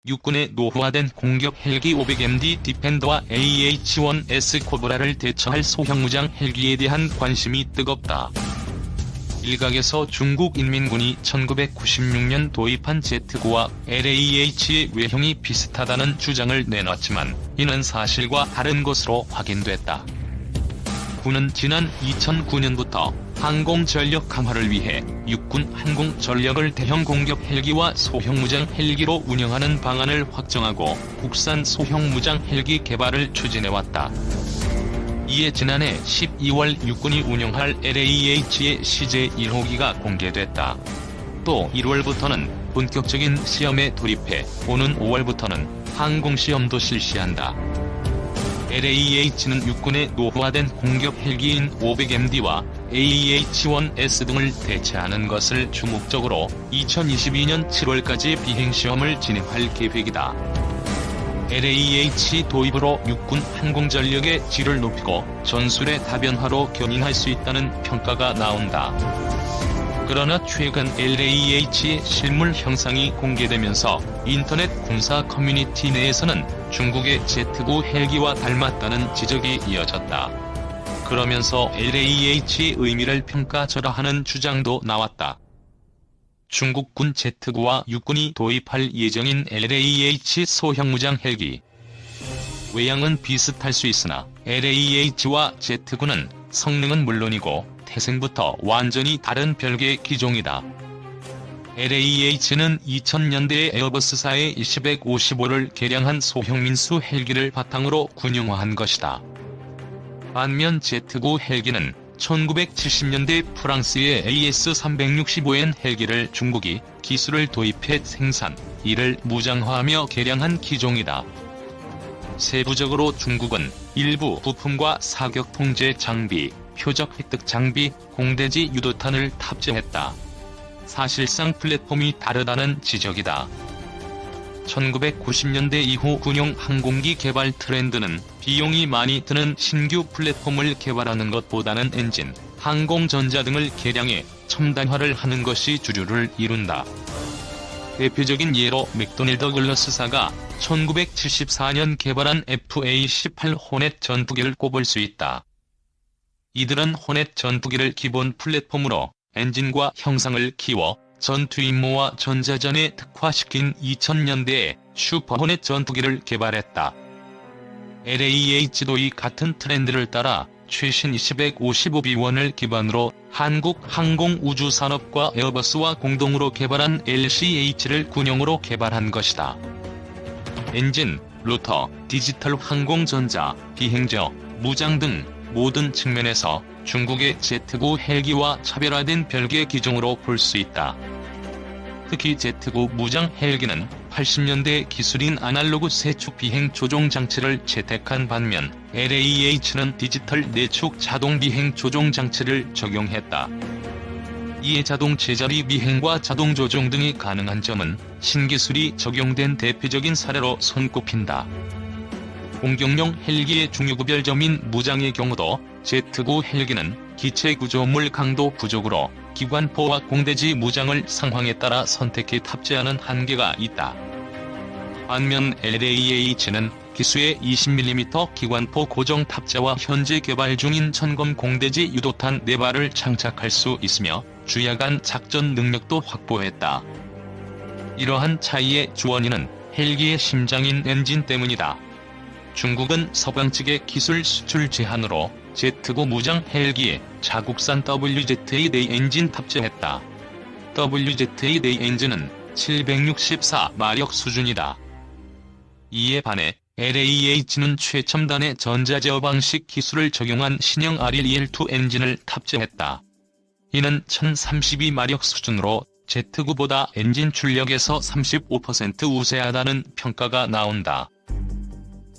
육군의 노후화된 공격 헬기 500MD 디펜더와 AH-1S 코브라를 대처할 소형무장 헬기에 대한 관심이 뜨겁다. 일각에서 중국 인민군이 1996년 도입한 Z9와 LAH의 외형이 비슷하다는 주장을 내놨지만 이는 사실과 다른 것으로 확인됐다. 군은 지난 2009년부터 항공전력 강화를 위해 육군 항공전력을 대형 공격 헬기와 소형무장 헬기로 운영하는 방안을 확정하고 국산 소형무장 헬기 개발을 추진해왔다. 이에 지난해 12월 육군이 운영할 LAH의 CJ1호기가 공개됐다. 또 1월부터는 본격적인 시험에 돌입해 오는 5월부터는 항공시험도 실시한다. LAH는 육군의 노후화된 공격 헬기인 500MD와 AH-1S 등을 대체하는 것을 주목적으로 2022년 7월까지 비행시험을 진행할 계획이다. LAH 도입으로 육군 항공전력의 질을 높이고 전술의 다변화로 견인할 수 있다는 평가가 나온다. 그러나 최근 LAH의 실물 형상이 공개되면서 인터넷 군사 커뮤니티 내에서는 중국의 Z9 헬기와 닮았다는 지적이 이어졌다. 그러면서 LAH의 의미를 평가절하하는 주장도 나왔다. 중국군 Z9와 육군이 도입할 예정인 LAH 소형무장 헬기. 외양은 비슷할 수 있으나 LAH와 Z9는 성능은 물론이고 태생부터 완전히 다른 별개의 기종이다. LAH는 2000년대에 에어버스사의 255를 개량한 소형 민수 헬기를 바탕으로 군용화한 것이다. 반면 Z9 헬기는 1970년대 프랑스의 AS365N 헬기를 중국이 기술을 도입해 생산, 이를 무장화하며 개량한 기종이다. 세부적으로 중국은 일부 부품과 사격 통제 장비, 표적 획득 장비, 공대지 유도탄을 탑재했다. 사실상 플랫폼이 다르다는 지적이다. 1990년대 이후 군용 항공기 개발 트렌드는 비용이 많이 드는 신규 플랫폼을 개발하는 것보다는 엔진, 항공전자 등을 개량해 첨단화를 하는 것이 주류를 이룬다. 대표적인 예로 맥도날드 글러스사가 1974년 개발한 FA-18 호넷 전투기를 꼽을 수 있다. 이들은 호넷 전투기를 기본 플랫폼으로 엔진과 형상을 키워 전투 임무와 전자전에 특화시킨 2000년대에 슈퍼호넷 전투기를 개발했다. LAH도 이 같은 트렌드를 따라 최신 255B1을 기반으로 한국항공우주산업과 에어버스와 공동으로 개발한 LCH를 군용으로 개발한 것이다. 엔진, 로터, 디지털 항공전자, 비행저, 무장 등 모든 측면에서 중국의 Z9 헬기와 차별화된 별개 기종으로 볼 수 있다. 특히 Z9 무장 헬기는 80년대 기술인 아날로그 세축 비행 조종 장치를 채택한 반면 LAH는 디지털 내축 자동 비행 조종 장치를 적용했다. 이에 자동 제자리 비행과 자동 조종 등이 가능한 점은 신기술이 적용된 대표적인 사례로 손꼽힌다. 공격용 헬기의 중요구별점인 무장의 경우도 Z9 헬기는 기체 구조물 강도 부족으로 기관포와 공대지 무장을 상황에 따라 선택해 탑재하는 한계가 있다. 반면 LAH는 기수의 20mm 기관포 고정 탑재와 현재 개발 중인 천검 공대지 유도탄 4발을 장착할 수 있으며 주야간 작전 능력도 확보했다. 이러한 차이의 주원인은 헬기의 심장인 엔진 때문이다. 중국은 서방 측의 기술 수출 제한으로 Z9 무장 헬기에 자국산 WZ-A 엔진 탑재했다. WZ-A 엔진은 764마력 수준이다. 이에 반해 LAH는 최첨단의 전자제어 방식 기술을 적용한 신형 RL-EL2 엔진을 탑재했다. 이는 1032마력 수준으로 Z9보다 엔진 출력에서 35% 우세하다는 평가가 나온다.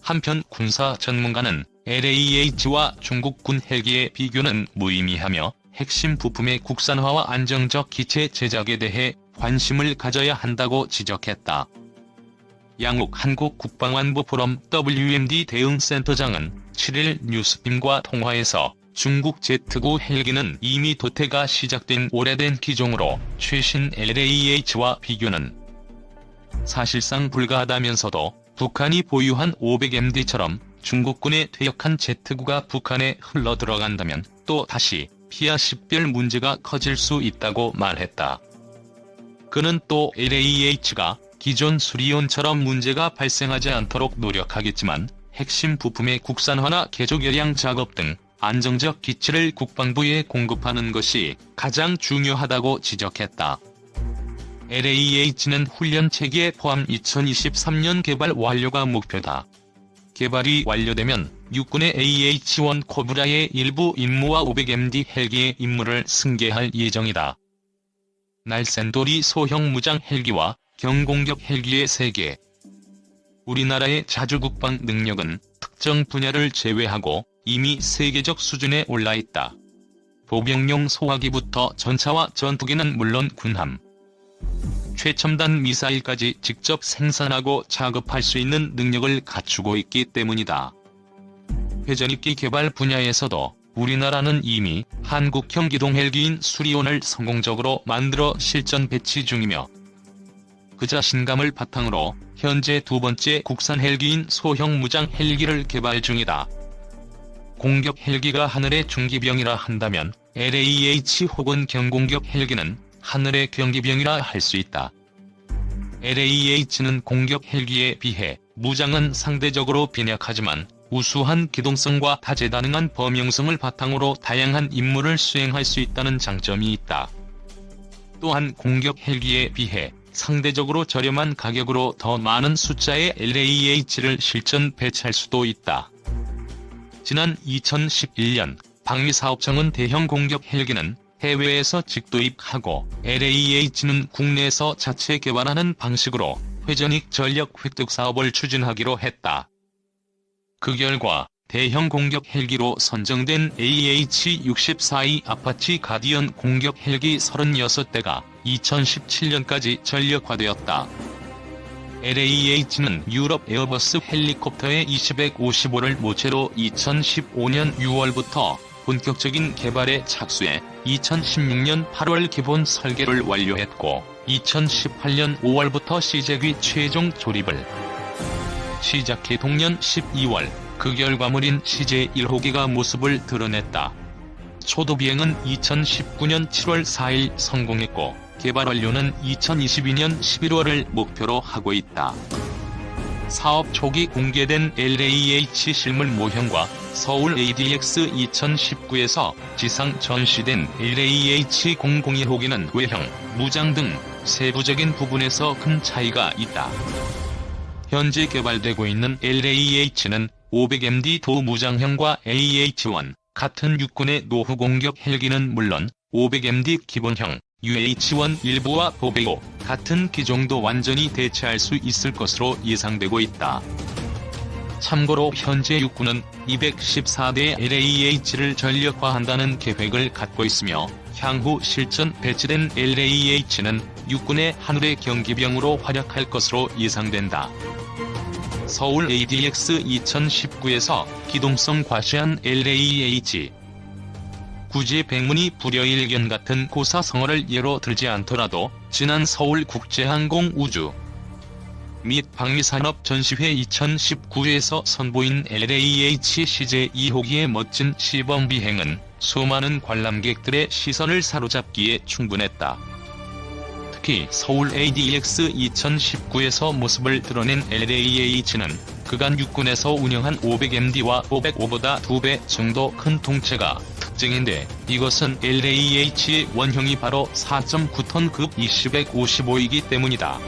한편 군사 전문가는 LAH와 중국군 헬기의 비교는 무의미하며 핵심 부품의 국산화와 안정적 기체 제작에 대해 관심을 가져야 한다고 지적했다. 양욱 한국국방안보 포럼 WMD 대응센터장은 7일 뉴스빔과 통화에서 중국 Z9 헬기는 이미 도태가 시작된 오래된 기종으로 최신 LAH와 비교는 사실상 불가하다면서도 북한이 보유한 500MD처럼 중국군의 퇴역한 Z9가 북한에 흘러들어간다면 또 다시 피아 식별 문제가 커질 수 있다고 말했다. 그는 또 LAH가 기존 수리온처럼 문제가 발생하지 않도록 노력하겠지만 핵심 부품의 국산화나 개조 개량 작업 등 안정적 기치를 국방부에 공급하는 것이 가장 중요하다고 지적했다. LAH는 훈련 체계 포함 2023년 개발 완료가 목표다. 개발이 완료되면 육군의 AH-1 코브라의 일부 임무와 500MD 헬기의 임무를 승계할 예정이다. 날쌘도리 소형 무장 헬기와 경공격 헬기의 3개. 우리나라의 자주국방 능력은 특정 분야를 제외하고 이미 세계적 수준에 올라있다. 보병용 소화기부터 전차와 전투기는 물론 군함, 최첨단 미사일까지 직접 생산하고 작업할 수 있는 능력을 갖추고 있기 때문이다. 회전익기 개발 분야에서도 우리나라는 이미 한국형 기동 헬기인 수리온을 성공적으로 만들어 실전 배치 중이며 그 자신감을 바탕으로 현재 2번째 국산 헬기인 소형 무장 헬기를 개발 중이다. 공격 헬기가 하늘의 중기병이라 한다면 LAH 혹은 경공격 헬기는 하늘의 경기병이라 할 수 있다. LAH는 공격 헬기에 비해 무장은 상대적으로 빈약하지만 우수한 기동성과 다재다능한 범용성을 바탕으로 다양한 임무를 수행할 수 있다는 장점이 있다. 또한 공격 헬기에 비해 상대적으로 저렴한 가격으로 더 많은 숫자의 LAH를 실전 배치할 수도 있다. 지난 2011년 방위사업청은 대형 공격 헬기는 해외에서 직도입하고 LAH는 국내에서 자체 개발하는 방식으로 회전익 전력 획득 사업을 추진하기로 했다. 그 결과 대형 공격 헬기로 선정된 AH-64E 아파치 가디언 공격 헬기 36대가 2017년까지 전력화되었다. LAH는 유럽 에어버스 헬리콥터의 255를 모체로 2015년 6월부터 본격적인 개발에 착수해 2016년 8월 기본 설계를 완료했고 2018년 5월부터 시제기 최종 조립을 시작해 동년 12월 그 결과물인 시제 1호기가 모습을 드러냈다. 초도 비행은 2019년 7월 4일 성공했고 개발 완료는 2022년 11월을 목표로 하고 있다. 사업 초기 공개된 LAH 실물 모형과 서울 ADX 2019에서 지상 전시된 LAH-001호기는 외형, 무장 등 세부적인 부분에서 큰 차이가 있다. 현재 개발되고 있는 LAH는 500MD 도무장형과 AH-1 같은 육군의 노후 공격 헬기는 물론 500MD 기본형 UH-1 일부와 505 같은 기종도 완전히 대체할 수 있을 것으로 예상되고 있다. 참고로 현재 육군은 214대 LAH를 전력화한다는 계획을 갖고 있으며 향후 실전 배치된 LAH는 육군의 하늘의 경기병으로 활약할 것으로 예상된다. 서울 ADX 2019에서 기동성 과시한 LAH 굳이 백문이 불여일견 같은 고사성어를 예로 들지 않더라도 지난 서울국제항공우주 및 방위산업 전시회 2019에서 선보인 LAH CJ2호기의 멋진 시범 비행은 수많은 관람객들의 시선을 사로잡기에 충분했다. 특히 서울 ADX 2019에서 모습을 드러낸 LAH는 그간 육군에서 운영한 500MD와 505보다 2배 정도 큰 통체가 특징인데 이것은 LAH의 원형이 바로 4.9톤급 20-155이기 때문이다.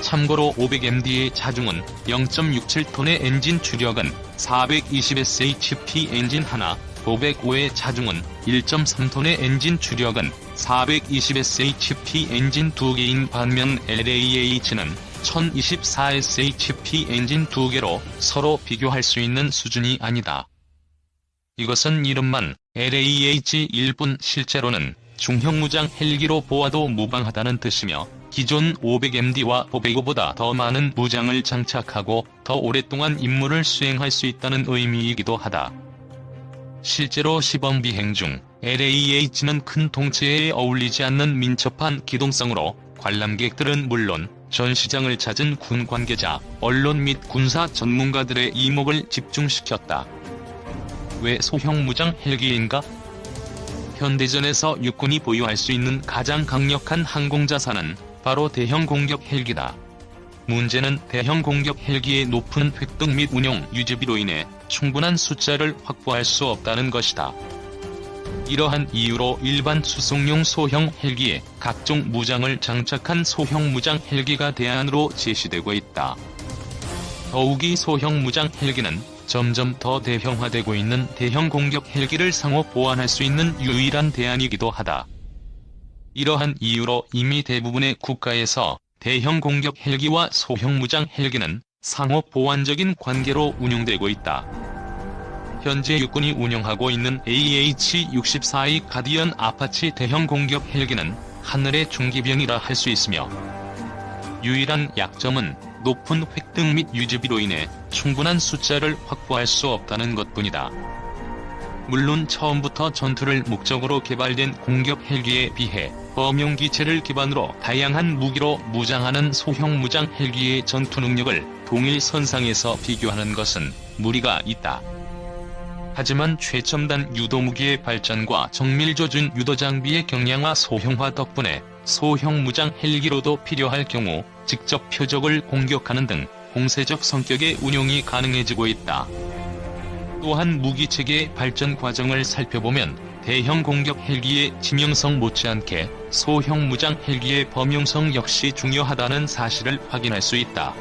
참고로 500MD의 자중은 0.67톤의 엔진 추력은 420shp 엔진 하나, 505의 자중은 1.3톤의 엔진 추력은 420shp 엔진 2개인 반면 LAH는 1024shp 엔진 2개로 서로 비교할 수 있는 수준이 아니다. 이것은 이름만 LAH-1 뿐 실제로는 중형 무장 헬기로 보아도 무방하다는 뜻이며 기존 500MD와 505보다 더 많은 무장을 장착하고 더 오랫동안 임무를 수행할 수 있다는 의미이기도 하다. 실제로 시범 비행 중 LAH는 큰 통체에 어울리지 않는 민첩한 기동성으로 관람객들은 물론 전 시장을 찾은 군 관계자, 언론 및 군사 전문가들의 이목을 집중시켰다. 왜 소형 무장 헬기인가? 현대전에서 육군이 보유할 수 있는 가장 강력한 항공자산은 바로 대형 공격 헬기다. 문제는 대형 공격 헬기의 높은 획득 및 운용 유지비로 인해 충분한 숫자를 확보할 수 없다는 것이다. 이러한 이유로 일반 수송용 소형 헬기에 각종 무장을 장착한 소형 무장 헬기가 대안으로 제시되고 있다. 더욱이 소형 무장 헬기는 점점 더 대형화되고 있는 대형 공격 헬기를 상호 보완할 수 있는 유일한 대안이기도 하다. 이러한 이유로 이미 대부분의 국가에서 대형 공격 헬기와 소형 무장 헬기는 상호 보완적인 관계로 운용되고 있다. 현재 육군이 운영하고 있는 AH-64E 가디언 아파치 대형 공격 헬기는 하늘의 중기병이라 할 수 있으며, 유일한 약점은 높은 획득 및 유지비로 인해 충분한 숫자를 확보할 수 없다는 것뿐이다. 물론 처음부터 전투를 목적으로 개발된 공격 헬기에 비해 범용 기체를 기반으로 다양한 무기로 무장하는 소형 무장 헬기의 전투 능력을 동일 선상에서 비교하는 것은 무리가 있다. 하지만 최첨단 유도무기의 발전과 정밀조준 유도장비의 경량화 소형화 덕분에 소형 무장 헬기로도 필요할 경우 직접 표적을 공격하는 등 공세적 성격의 운용이 가능해지고 있다. 또한 무기체계의 발전 과정을 살펴보면 대형 공격 헬기의 지명성 못지않게 소형 무장 헬기의 범용성 역시 중요하다는 사실을 확인할 수 있다.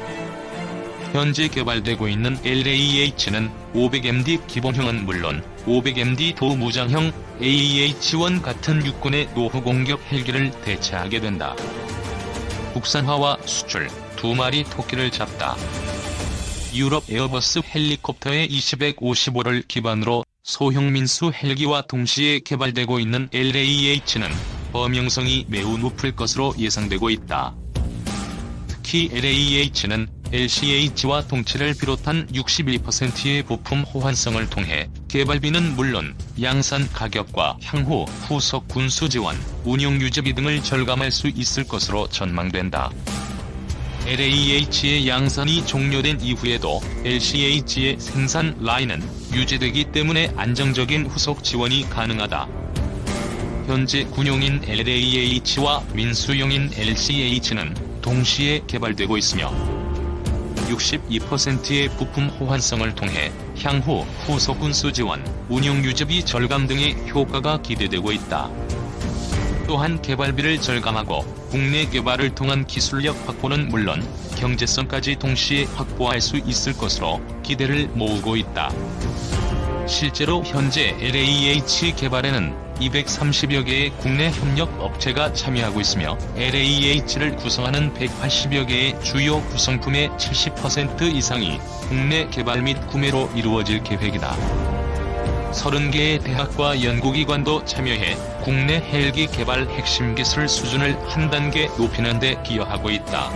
현재 개발되고 있는 LAH는 500MD 기본형은 물론 500MD 도무장형 AEH-1 같은 육군의 노후 공격 헬기를 대체하게 된다. 국산화와 수출, 두 마리 토끼를 잡다. 유럽 에어버스 헬리콥터의 20-155를 기반으로 소형 민수 헬기와 동시에 개발되고 있는 LAH는 범용성이 매우 높을 것으로 예상되고 있다. 특히 LAH는 LCH와 동체를 비롯한 61%의 부품 호환성을 통해 개발비는 물론 양산 가격과 향후 후속 군수 지원, 운용 유지비 등을 절감할 수 있을 것으로 전망된다. LAH의 양산이 종료된 이후에도 LCH의 생산 라인은 유지되기 때문에 안정적인 후속 지원이 가능하다. 현재 군용인 LAH와 민수용인 LCH는 동시에 개발되고 있으며 62%의 부품 호환성을 통해 향후 후속 군수 지원, 운용 유지비 절감 등의 효과가 기대되고 있다. 또한 개발비를 절감하고 국내 개발을 통한 기술력 확보는 물론 경제성까지 동시에 확보할 수 있을 것으로 기대를 모으고 있다. 실제로 현재 LAH 개발에는 230여 개의 국내 협력 업체가 참여하고 있으며 LAH를 구성하는 180여 개의 주요 구성품의 70% 이상이 국내 개발 및 구매로 이루어질 계획이다. 30개의 대학과 연구기관도 참여해 국내 헬기 개발 핵심 기술 수준을 한 단계 높이는 데 기여하고 있다.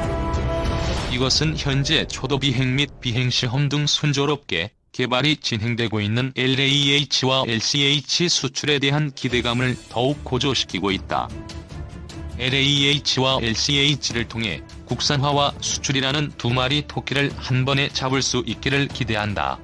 이것은 현재 초도 비행 및 비행시험 등 순조롭게 개발이 진행되고 있는 LAH와 LCH 수출에 대한 기대감을 더욱 고조시키고 있다. LAH와 LCH를 통해 국산화와 수출이라는 두 마리 토끼를 한 번에 잡을 수 있기를 기대한다.